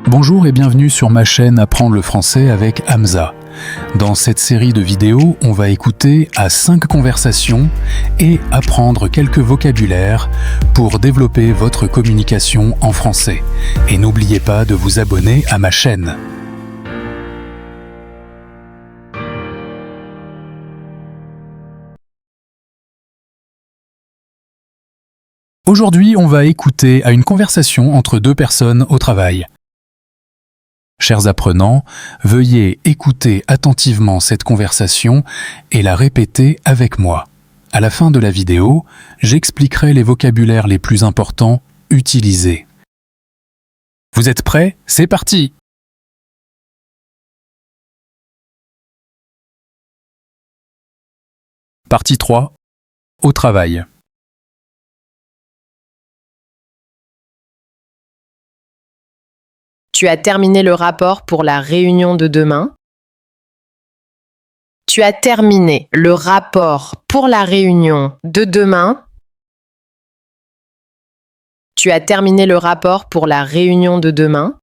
Bonjour et bienvenue sur ma chaîne Apprendre le français avec Hamza. Dans cette série de vidéos, on va écouter à 5 conversations et apprendre quelques vocabulaires pour développer votre communication en français. Et n'oubliez pas de vous abonner à ma chaîne. Aujourd'hui, on va écouter à une conversation entre deux personnes au travail. Chers apprenants, veuillez écouter attentivement cette conversation et la répéter avec moi. À la fin de la vidéo, j'expliquerai les vocabulaires les plus importants utilisés. Vous êtes prêts? C'est parti! Partie 3. Au travail. Tu as terminé le rapport pour la réunion de demain? Tu as terminé le rapport pour la réunion de demain? Tu as terminé le rapport pour la réunion de demain?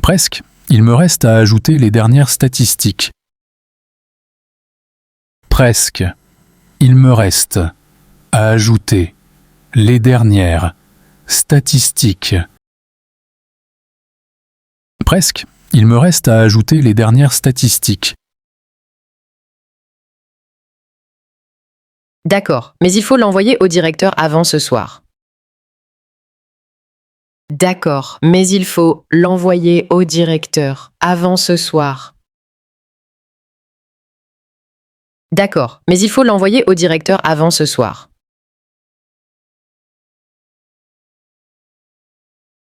Presque. Il me reste à ajouter les dernières statistiques. Presque. Il me reste à ajouter les dernières statistiques. Presque. Il me reste à ajouter les dernières statistiques. D'accord, mais il faut l'envoyer au directeur avant ce soir. D'accord, mais il faut l'envoyer au directeur avant ce soir. D'accord, mais il faut l'envoyer au directeur avant ce soir.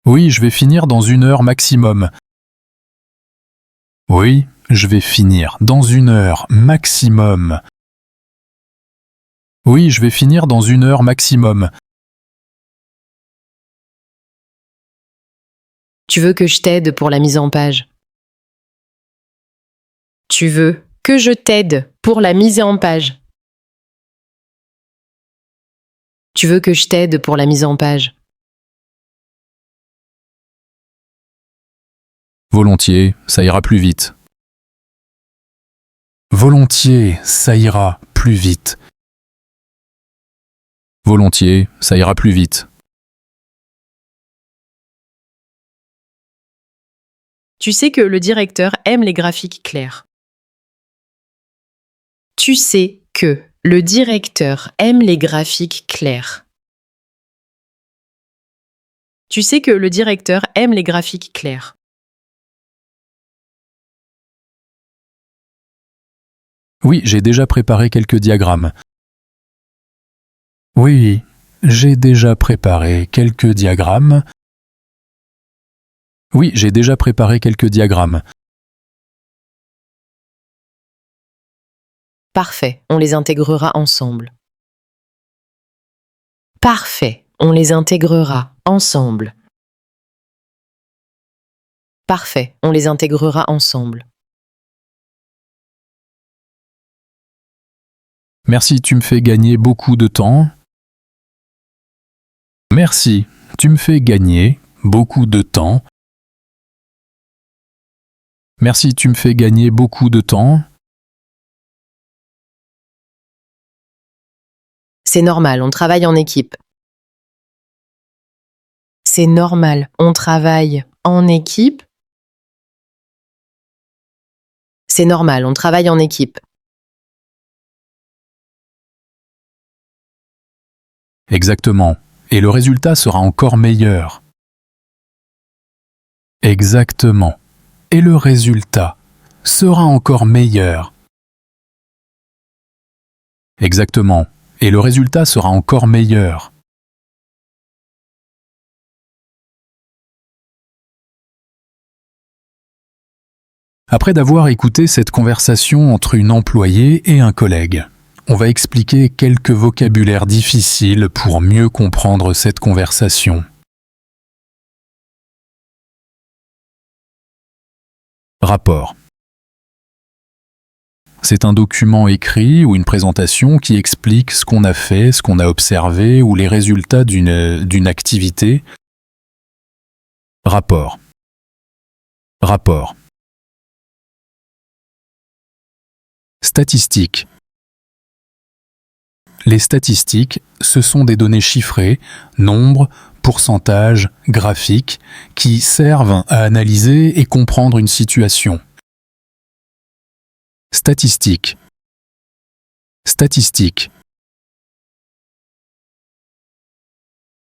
Oui, je vais finir dans 1 heure maximum. Oui, je vais finir dans 1 heure maximum. Oui, je vais finir dans 1 heure maximum. Tu veux que je t'aide pour la mise en page? Tu veux que je t'aide pour la mise en page? Tu veux que je t'aide pour la mise en page? Volontiers, ça ira plus vite. Volontiers, ça ira plus vite. Volontiers, ça ira plus vite. Tu sais que le directeur aime les graphiques clairs. Tu sais que le directeur aime les graphiques clairs. Tu sais que le directeur aime les graphiques clairs. Oui, j'ai déjà préparé quelques diagrammes. Oui, j'ai déjà préparé quelques diagrammes. Oui, j'ai déjà préparé quelques diagrammes. Parfait, on les intégrera ensemble. Parfait, on les intégrera ensemble. Parfait, on les intégrera ensemble. Merci, tu me fais gagner beaucoup de temps. Merci, tu me fais gagner beaucoup de temps. Merci, tu me fais gagner beaucoup de temps. C'est normal, on travaille en équipe. C'est normal, on travaille en équipe. C'est normal, on travaille en équipe. Exactement. Et le résultat sera encore meilleur. Exactement. Et le résultat sera encore meilleur. Exactement. Et le résultat sera encore meilleur. Après d'avoir écouté cette conversation entre une employée et un collègue, on va expliquer quelques vocabulaires difficiles pour mieux comprendre cette conversation. Rapport. C'est un document écrit ou une présentation qui explique ce qu'on a fait, ce qu'on a observé ou les résultats d'une activité. Rapport. Rapport. Statistiques. Les statistiques, ce sont des données chiffrées, nombres, pourcentages, graphiques, qui servent à analyser et comprendre une situation. Statistique. Statistique.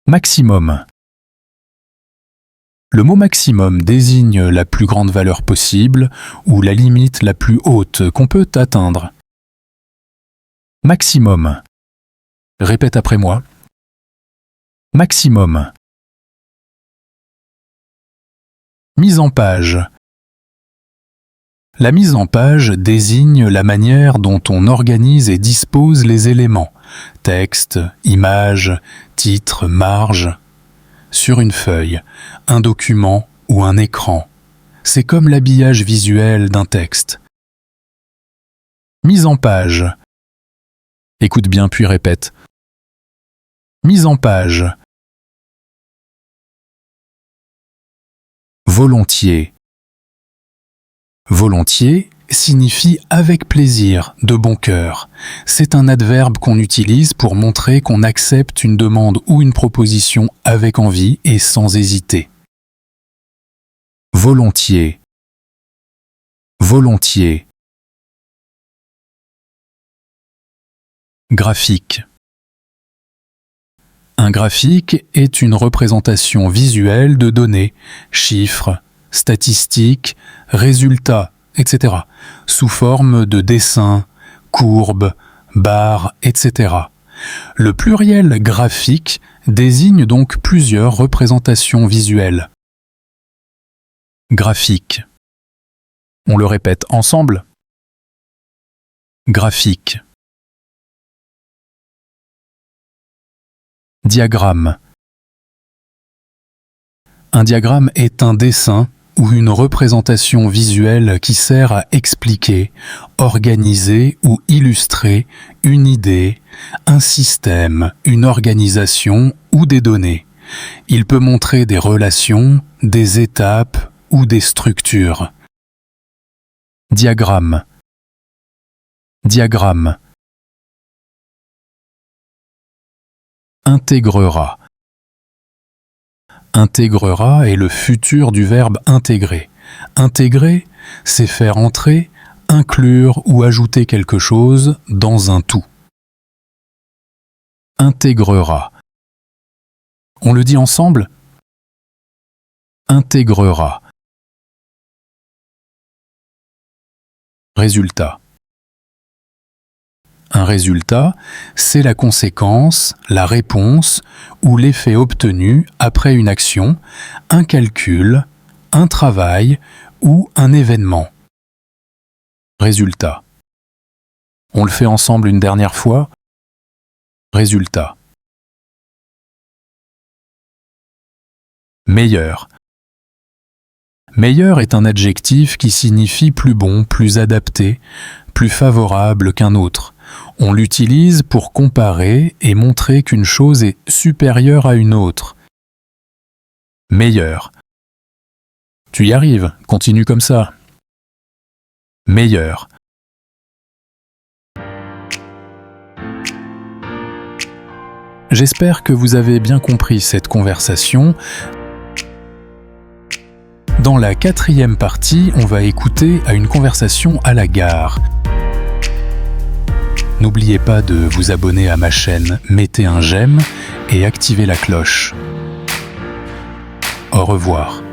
Maximum. Le mot maximum désigne la plus grande valeur possible ou la limite la plus haute qu'on peut atteindre. Maximum. Répète après moi. Maximum. Mise en page. La mise en page désigne la manière dont on organise et dispose les éléments, texte, images, titres, marge, sur une feuille, un document ou un écran. C'est comme l'habillage visuel d'un texte. Mise en page. Écoute bien puis répète. Mise en page. Volontiers. Volontiers signifie avec plaisir, de bon cœur. C'est un adverbe qu'on utilise pour montrer qu'on accepte une demande ou une proposition avec envie et sans hésiter. Volontiers. Volontiers. Graphique. Un graphique est une représentation visuelle de données, chiffres, statistiques, résultats, etc., sous forme de dessins, courbes, barres, etc. Le pluriel graphique désigne donc plusieurs représentations visuelles. Graphique. On le répète ensemble. Graphique. Diagramme. Un diagramme est un dessin ou une représentation visuelle qui sert à expliquer, organiser ou illustrer une idée, un système, une organisation ou des données. Il peut montrer des relations, des étapes ou des structures. Diagramme. Diagramme. Intégrera. Intégrera est le futur du verbe intégrer. Intégrer, c'est faire entrer, inclure ou ajouter quelque chose dans un tout. Intégrera. On le dit ensemble ? Intégrera. Résultat. Un résultat, c'est la conséquence, la réponse ou l'effet obtenu après une action, un calcul, un travail ou un événement. Résultat. On le fait ensemble une dernière fois. Résultat. Meilleur. Meilleur est un adjectif qui signifie plus bon, plus adapté, plus favorable qu'un autre. On l'utilise pour comparer et montrer qu'une chose est supérieure à une autre. Meilleur. Tu y arrives, continue comme ça. Meilleur. J'espère que vous avez bien compris cette conversation. Dans la 4e partie, on va écouter à une conversation à la gare. N'oubliez pas de vous abonner à ma chaîne, mettez un j'aime et activez la cloche. Au revoir.